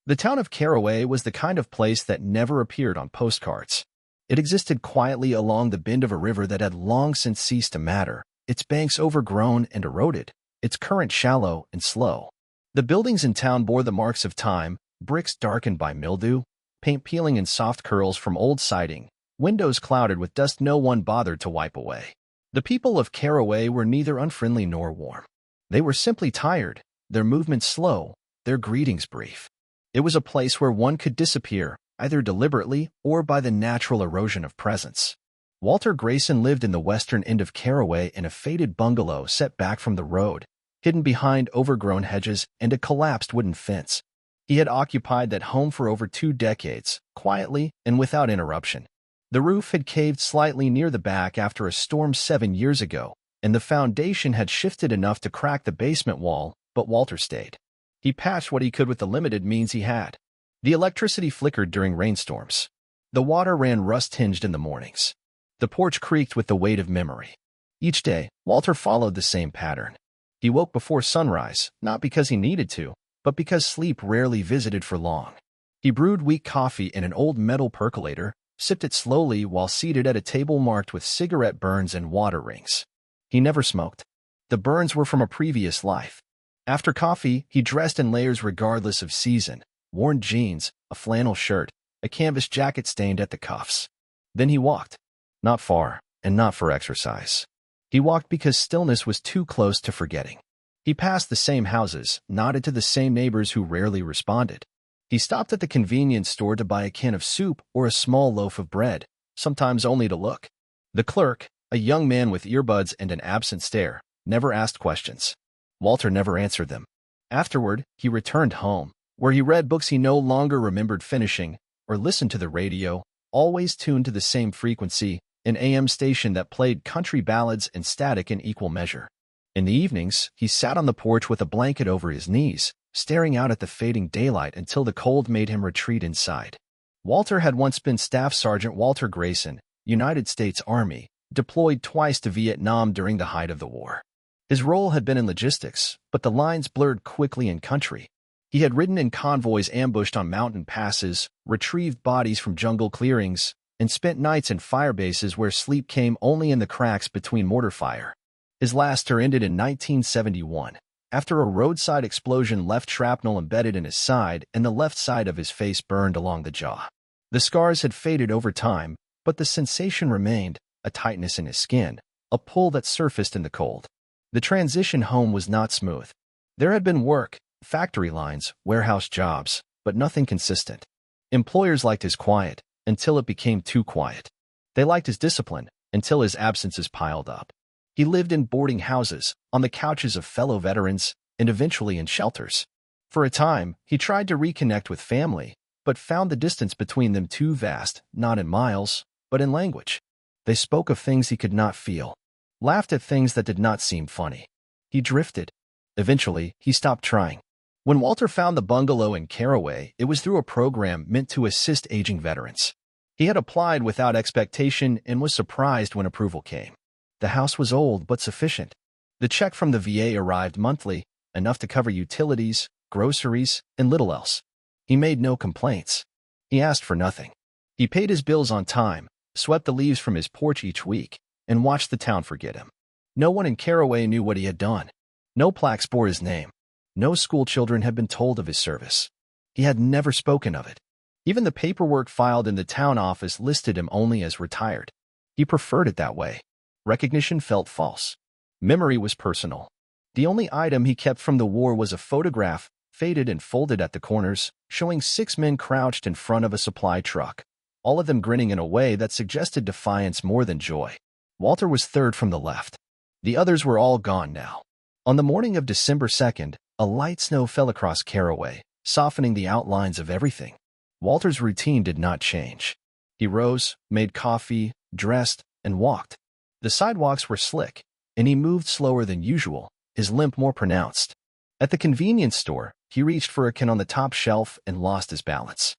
The town of Caraway was the kind of place that never appeared on postcards. It existed quietly along the bend of a river that had long since ceased to matter, its banks overgrown and eroded, its current shallow and slow. The buildings in town bore the marks of time, bricks darkened by mildew, paint peeling in soft curls from old siding, windows clouded with dust no one bothered to wipe away. The people of Caraway were neither unfriendly nor warm. They were simply tired, their movements slow, their greetings brief. It was a place where one could disappear, either deliberately or by the natural erosion of presence. Walter Grayson lived in the western end of Caraway in a faded bungalow set back from the road, hidden behind overgrown hedges and a collapsed wooden fence. He had occupied that home for over 2 decades, quietly and without interruption. The roof had caved slightly near the back after a storm 7 years ago, and the foundation had shifted enough to crack the basement wall, but Walter stayed. He patched what he could with the limited means he had. The electricity flickered during rainstorms. The water ran rust-tinged in the mornings. The porch creaked with the weight of memory. Each day, Walter followed the same pattern. He woke before sunrise, not because he needed to, but because sleep rarely visited for long. He brewed weak coffee in an old metal percolator, sipped it slowly while seated at a table marked with cigarette burns and water rings. He never smoked. The burns were from a previous life. After coffee, he dressed in layers regardless of season, worn jeans, a flannel shirt, a canvas jacket stained at the cuffs. Then he walked. Not far, and not for exercise. He walked because stillness was too close to forgetting. He passed the same houses, nodded to the same neighbors who rarely responded. He stopped at the convenience store to buy a can of soup or a small loaf of bread, sometimes only to look. The clerk, a young man with earbuds and an absent stare, never asked questions. Walter never answered them. Afterward, he returned home, where he read books he no longer remembered finishing, or listened to the radio, always tuned to the same frequency, an AM station that played country ballads and static in equal measure. In the evenings, he sat on the porch with a blanket over his knees, staring out at the fading daylight until the cold made him retreat inside. Walter had once been Staff Sergeant Walter Grayson, United States Army, deployed twice to Vietnam during the height of the war. His role had been in logistics, but the lines blurred quickly in country. He had ridden in convoys ambushed on mountain passes, retrieved bodies from jungle clearings, and spent nights in fire bases where sleep came only in the cracks between mortar fire. His last tour ended in 1971, after a roadside explosion left shrapnel embedded in his side and the left side of his face burned along the jaw. The scars had faded over time, but the sensation remained, a tightness in his skin, a pull that surfaced in the cold. The transition home was not smooth. There had been work, factory lines, warehouse jobs, but nothing consistent. Employers liked his quiet, until it became too quiet. They liked his discipline, until his absences piled up. He lived in boarding houses, on the couches of fellow veterans, and eventually in shelters. For a time, he tried to reconnect with family, but found the distance between them too vast, not in miles, but in language. They spoke of things he could not feel, laughed at things that did not seem funny. He drifted. Eventually, he stopped trying. When Walter found the bungalow in Caraway, it was through a program meant to assist aging veterans. He had applied without expectation and was surprised when approval came. The house was old but sufficient. The check from the VA arrived monthly, enough to cover utilities, groceries, and little else. He made no complaints. He asked for nothing. He paid his bills on time, swept the leaves from his porch each week, and watched the town forget him. No one in Caraway knew what he had done. No plaques bore his name. No school children had been told of his service. He had never spoken of it. Even the paperwork filed in the town office listed him only as retired. He preferred it that way. Recognition felt false. Memory was personal. The only item he kept from the war was a photograph, faded and folded at the corners, showing 6 men crouched in front of a supply truck, all of them grinning in a way that suggested defiance more than joy. Walter was third from the left. The others were all gone now. On the morning of December 2nd, a light snow fell across Caraway, softening the outlines of everything. Walter's routine did not change. He rose, made coffee, dressed, and walked. The sidewalks were slick, and he moved slower than usual, his limp more pronounced. At the convenience store, he reached for a can on the top shelf and lost his balance.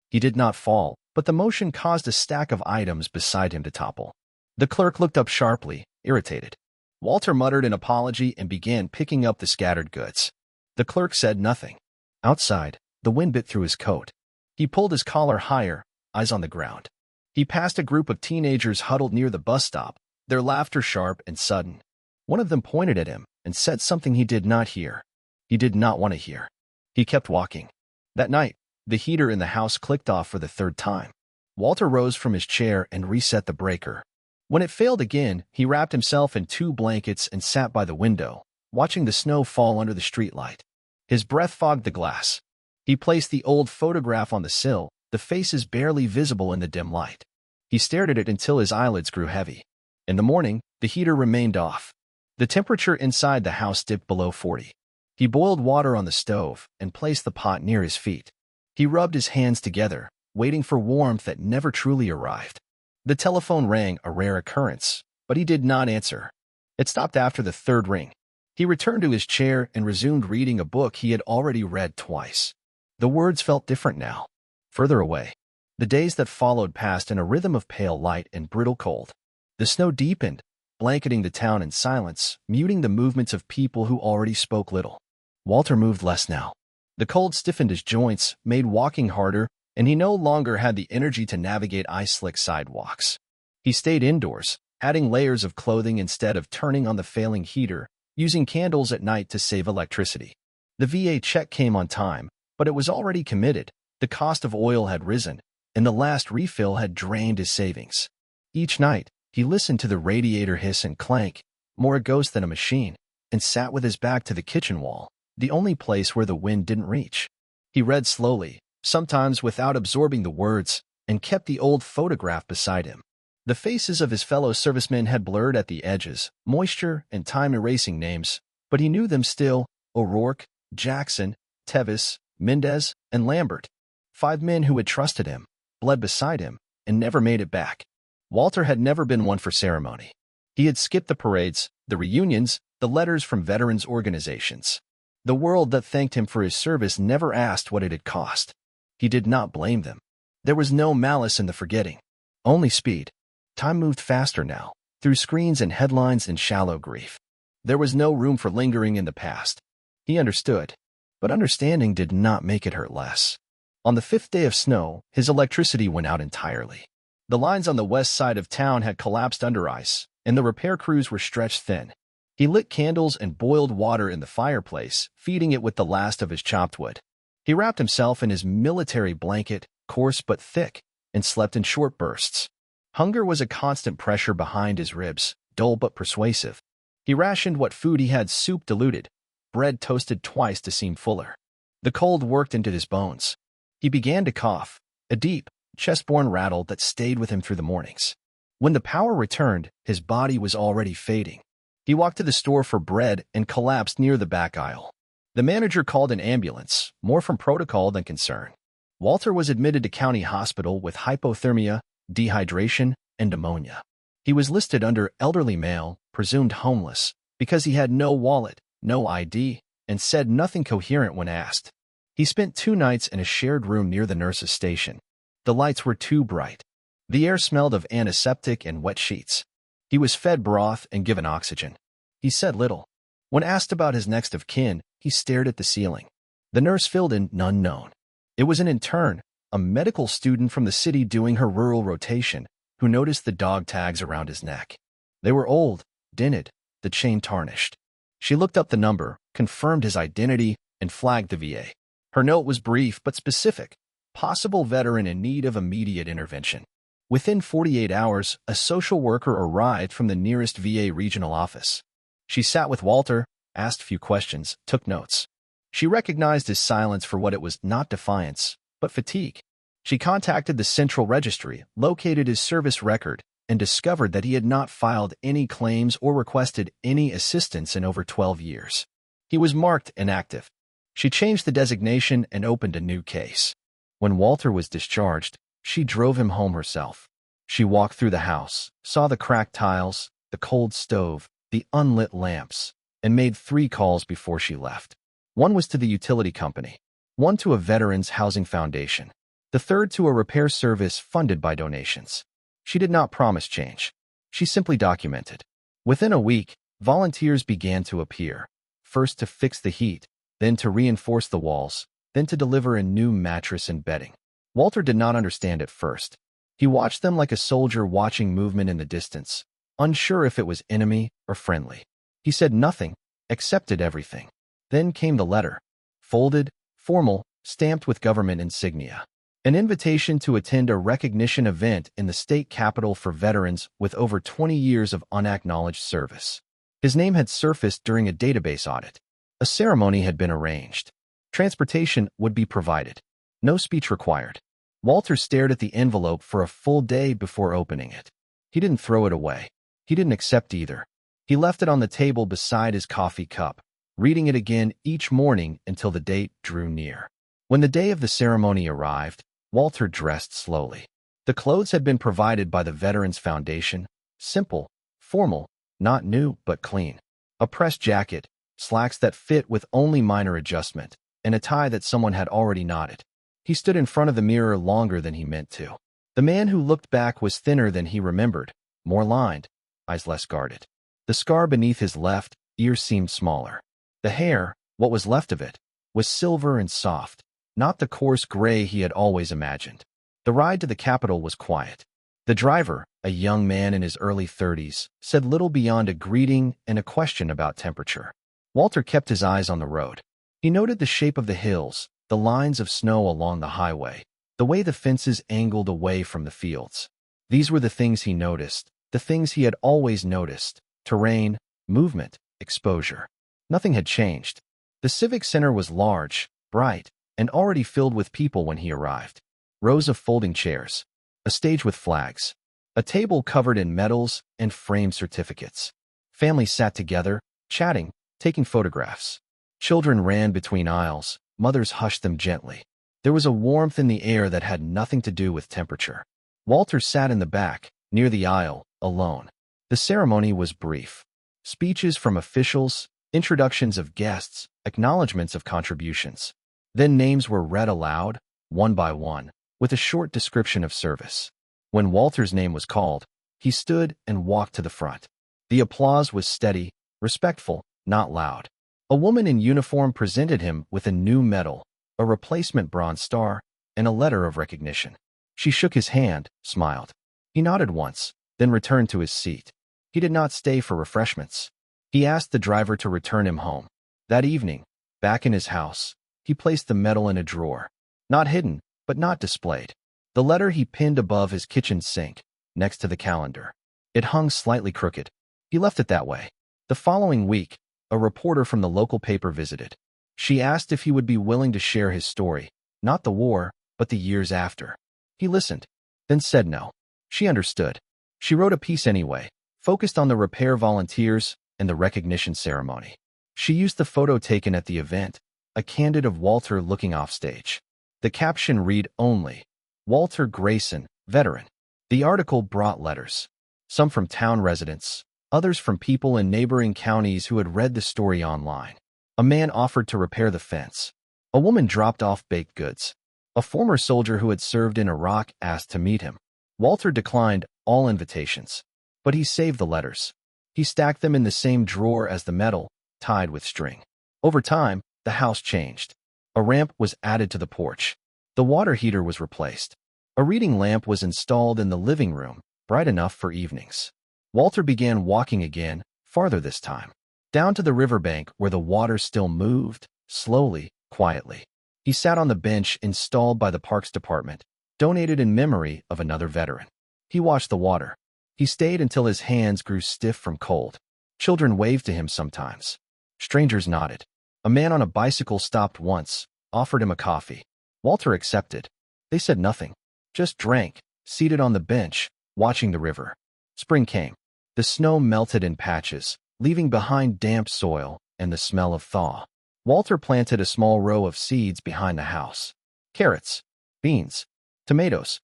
He did not fall, but the motion caused a stack of items beside him to topple. The clerk looked up sharply, irritated. Walter muttered an apology and began picking up the scattered goods. The clerk said nothing. Outside, The wind bit through his coat. He pulled his collar higher, eyes on the ground. He passed a group of teenagers huddled near the bus stop, their laughter sharp and sudden. One of them pointed at him and said something he did not hear. He did not want to hear. He kept walking. That night, the heater in the house clicked off for the third time. Walter rose from his chair and reset the breaker. When it failed again, he wrapped himself in 2 blankets and sat by the window, watching the snow fall under the streetlight. His breath fogged the glass. He placed the old photograph on the sill, the faces barely visible in the dim light. He stared at it until his eyelids grew heavy. In the morning, the heater remained off. The temperature inside the house dipped below 40. He boiled water on the stove and placed the pot near his feet. He rubbed his hands together, waiting for warmth that never truly arrived. The telephone rang, a rare occurrence, but he did not answer. It stopped after the 3rd ring. He returned to his chair and resumed reading a book he had already read twice. The words felt different now, further away. The days that followed passed in a rhythm of pale light and brittle cold. The snow deepened, blanketing the town in silence, muting the movements of people who already spoke little. Walter moved less now. The cold stiffened his joints, made walking harder, and he no longer had the energy to navigate ice-slick sidewalks. He stayed indoors, adding layers of clothing instead of turning on the failing heater, using candles at night to save electricity. The VA check came on time, but it was already committed. The cost of oil had risen, and the last refill had drained his savings. Each night, he listened to the radiator hiss and clank, more a ghost than a machine, and sat with his back to the kitchen wall, the only place where the wind didn't reach. He read slowly, sometimes without absorbing the words, and kept the old photograph beside him. The faces of his fellow servicemen had blurred at the edges, moisture and time erasing names, but he knew them still: O'Rourke, Jackson, Tevis, Mendez, and Lambert. 5 men who had trusted him, bled beside him, and never made it back. Walter had never been one for ceremony. He had skipped the parades, the reunions, the letters from veterans' organizations. The world that thanked him for his service never asked what it had cost. He did not blame them. There was no malice in the forgetting, only speed. Time moved faster now, through screens and headlines and shallow grief. There was no room for lingering in the past. He understood, but understanding did not make it hurt less. On the 5th day of snow, his electricity went out entirely. The lines on the west side of town had collapsed under ice, and the repair crews were stretched thin. He lit candles and boiled water in the fireplace, feeding it with the last of his chopped wood. He wrapped himself in his military blanket, coarse but thick, and slept in short bursts. Hunger was a constant pressure behind his ribs, dull but persuasive. He rationed what food he had: soup diluted, bread toasted twice to seem fuller. The cold worked into his bones. He began to cough, a deep, chest-borne rattle that stayed with him through the mornings. When the power returned, his body was already fading. He walked to the store for bread and collapsed near the back aisle. The manager called an ambulance, more from protocol than concern. Walter was admitted to county hospital with hypothermia, dehydration, and pneumonia. He was listed under elderly male, presumed homeless, because he had no wallet, no ID, and said nothing coherent when asked. He spent 2 nights in a shared room near the nurse's station. The lights were too bright. The air smelled of antiseptic and wet sheets. He was fed broth and given oxygen. He said little. When asked about his next of kin, he stared at the ceiling. The nurse filled in none known. It was an intern, a medical student from the city doing her rural rotation, who noticed the dog tags around his neck. They were old, dinted, the chain tarnished. She looked up the number, confirmed his identity, and flagged the VA. Her note was brief but specific: possible veteran in need of immediate intervention. Within 48 hours, a social worker arrived from the nearest VA regional office. She sat with Walter, asked few questions, took notes. She recognized his silence for what it was: not defiance, but fatigue. She contacted the central registry, located his service record, and discovered that he had not filed any claims or requested any assistance in over 12 years. He was marked inactive. She changed the designation and opened a new case. When Walter was discharged, she drove him home herself. She walked through the house, saw the cracked tiles, the cold stove, the unlit lamps, and made 3 calls before she left. One was to the utility company, one to a veterans housing foundation, the third to a repair service funded by donations. She did not promise change. She simply documented. Within a week, volunteers began to appear, first to fix the heat, then to reinforce the walls, then to deliver a new mattress and bedding. Walter did not understand at first. He watched them like a soldier watching movement in the distance, unsure if it was enemy or friendly. He said nothing, accepted everything. Then came the letter. Folded, formal, stamped with government insignia. An invitation to attend a recognition event in the state capitol for veterans with over 20 years of unacknowledged service. His name had surfaced during a database audit. A ceremony had been arranged. Transportation would be provided. No speech required. Walter stared at the envelope for a full day before opening it. He didn't throw it away. He didn't accept either. He left it on the table beside his coffee cup, reading it again each morning until the date drew near. When the day of the ceremony arrived, Walter dressed slowly. The clothes had been provided by the Veterans Foundation, simple, formal, not new but clean. A pressed jacket, slacks that fit with only minor adjustment, and a tie that someone had already knotted. He stood in front of the mirror longer than he meant to. The man who looked back was thinner than he remembered, more lined, eyes less guarded. The scar beneath his left ear seemed smaller. The hair, what was left of it, was silver and soft, not the coarse gray he had always imagined. The ride to the Capitol was quiet. The driver, a young man in his early 30s, said little beyond a greeting and a question about temperature. Walter kept his eyes on the road. He noted the shape of the hills, the lines of snow along the highway, the way the fences angled away from the fields. These were the things he noticed, the things he had always noticed: terrain, movement, exposure. Nothing had changed. The Civic Center was large, bright, and already filled with people when he arrived. Rows of folding chairs, a stage with flags, a table covered in medals and framed certificates. Families sat together, chatting, taking photographs. Children ran between aisles, mothers hushed them gently. There was a warmth in the air that had nothing to do with temperature. Walter sat in the back, near the aisle, alone. The ceremony was brief. Speeches from officials, introductions of guests, acknowledgments of contributions. Then names were read aloud, one by one, with a short description of service. When Walter's name was called, he stood and walked to the front. The applause was steady, respectful, not loud. A woman in uniform presented him with a new medal, a replacement Bronze Star, and a letter of recognition. She shook his hand, smiled. He nodded once, then returned to his seat. He did not stay for refreshments. He asked the driver to return him home. That evening, back in his house, he placed the medal in a drawer. Not hidden, but not displayed. The letter he pinned above his kitchen sink, next to the calendar. It hung slightly crooked. He left it that way. The following week, a reporter from the local paper visited. She asked if he would be willing to share his story, not the war, but the years after. He listened, then said no. She understood. She wrote a piece anyway, focused on the repair volunteers and the recognition ceremony. She used the photo taken at the event, a candid of Walter looking offstage. The caption read only, Walter Grayson, veteran. The article brought letters, some from town residents, others from people in neighboring counties who had read the story online. A man offered to repair the fence. A woman dropped off baked goods. A former soldier who had served in Iraq asked to meet him. Walter declined all invitations, but he saved the letters. He stacked them in the same drawer as the medal, tied with string. Over time, the house changed. A ramp was added to the porch. The water heater was replaced. A reading lamp was installed in the living room, bright enough for evenings. Walter began walking again, farther this time, down to the riverbank where the water still moved, slowly, quietly. He sat on the bench installed by the Parks Department, donated in memory of another veteran. He watched the water. He stayed until his hands grew stiff from cold. Children waved to him sometimes. Strangers nodded. A man on a bicycle stopped once, offered him a coffee. Walter accepted. They said nothing, just drank, seated on the bench, watching the river. Spring came. The snow melted in patches, leaving behind damp soil and the smell of thaw. Walter planted a small row of seeds behind the house. Carrots, beans, tomatoes.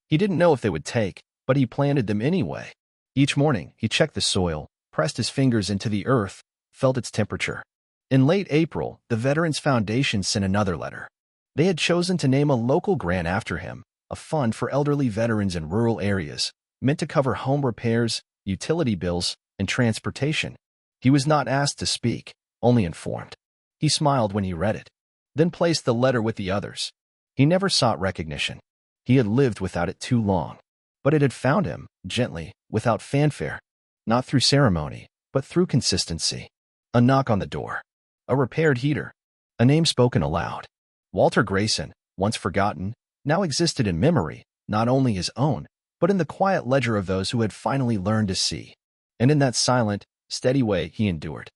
He didn't know if they would take, but he planted them anyway. Each morning, he checked the soil, pressed his fingers into the earth, felt its temperature. In late April, the Veterans Foundation sent another letter. They had chosen to name a local grant after him, a fund for elderly veterans in rural areas, meant to cover home repairs, utility bills, and transportation. He was not asked to speak, only informed. He smiled when he read it. then placed the letter with the others. He never sought recognition. He had lived without it too long. But it had found him, gently, without fanfare, not through ceremony, but through consistency. A knock on the door. A repaired heater. A name spoken aloud. Walter Grayson, once forgotten, now existed in memory, not only his own, but in the quiet ledger of those who had finally learned to see. And in that silent, steady way he endured.